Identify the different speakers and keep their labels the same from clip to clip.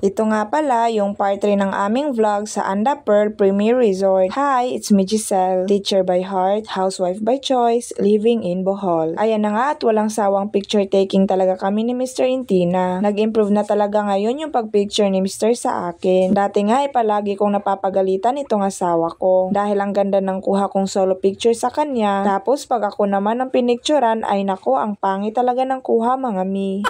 Speaker 1: Ito nga pala yung part 3 ng aming vlog sa Anda Pearl Premier Resort. Hi, it's me Giselle, teacher by heart, housewife by choice, living in Bohol. Ayan na nga at walang sawang picture taking talaga kami ni Mr. Intina. Nag-improve na talaga ngayon yung pagpicture ni Mr. sa akin. Dati nga ay palagi kong napapagalitan itong asawa ko dahil ang ganda ng kuha kong solo picture sa kanya. Tapos pag ako naman ang pinicturan ay nako, ang pangit talaga ng kuha mga mi.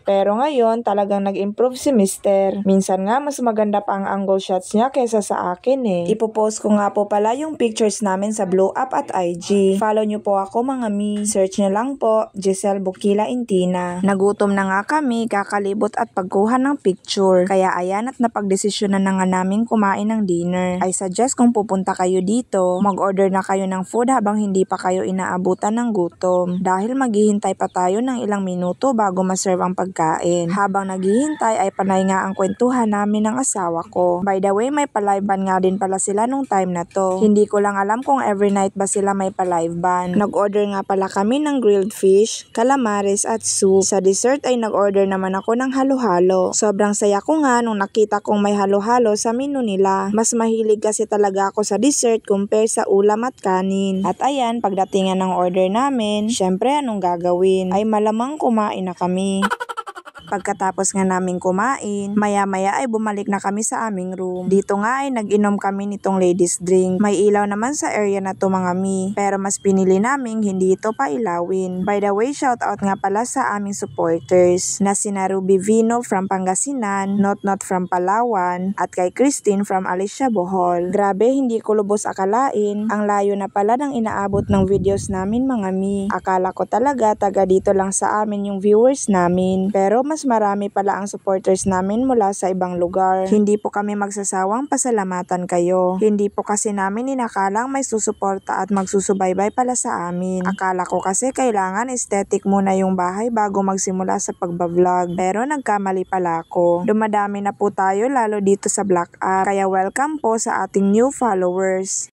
Speaker 1: Pero ngayon, talagang nag-improve si Mister. Minsan nga, mas maganda pa ang angle shots niya kesa sa akin eh. Ipopost ko nga po pala yung pictures namin sa Blow Up at IG. Follow nyo po ako mga mi. Search nyo lang po, Giselle Bukila Intina. Nagutom na nga kami, kakalibot at pagkuha ng picture. Kaya ayan at napagdesisyonan na nga namin kumain ng dinner. I suggest kung pupunta kayo dito, mag-order na kayo ng food habang hindi pa kayo inaabutan ng gutom. Dahil maghihintay pa tayo ng ilang minuto bago ma-serve ang pagkain. Habang naghihintay ay panay nga ang kwentuhan namin ng asawa ko. By the way, may pa-live band nga din pala sila nung time na to. Hindi ko lang alam kung every night ba sila may pa-live band. Nag-order nga pala kami ng grilled fish, calamares at soup. Sa dessert ay nag-order naman ako ng halo-halo. Sobrang saya ko nga nung nakita kong may halo-halo sa menu nila. Mas mahilig kasi talaga ako sa dessert compare sa ulam at kanin. At ayan, pagdating ng order namin, syempre anong gagawin? Ay malamang kumain na kami. Pagkatapos nga namin kumain, maya-maya ay bumalik na kami sa aming room. Dito nga ay nag-inom kami nitong ladies drink. May ilaw naman sa area na to mga mi, pero mas pinili naming hindi ito pailawin. By the way, shout out nga pala sa aming supporters na sina Ruby Vino from Pangasinan, Not from Palawan, at kay Christine from Alicia Bohol. Grabe, hindi ko lubos akalain. Ang layo na pala ng inaabot ng videos namin mga mi. Akala ko talaga taga dito lang sa amin yung viewers namin, pero mas marami pala ang supporters namin mula sa ibang lugar. Hindi po kami magsasawang pasalamatan kayo. Hindi po kasi namin inakalang may susuporta at magsusubaybay pala sa amin. Akala ko kasi kailangan aesthetic muna yung bahay bago magsimula sa pagbablog. Pero nagkamali pala ako. Dumadami na po tayo lalo dito sa Black App. Kaya welcome po sa ating new followers.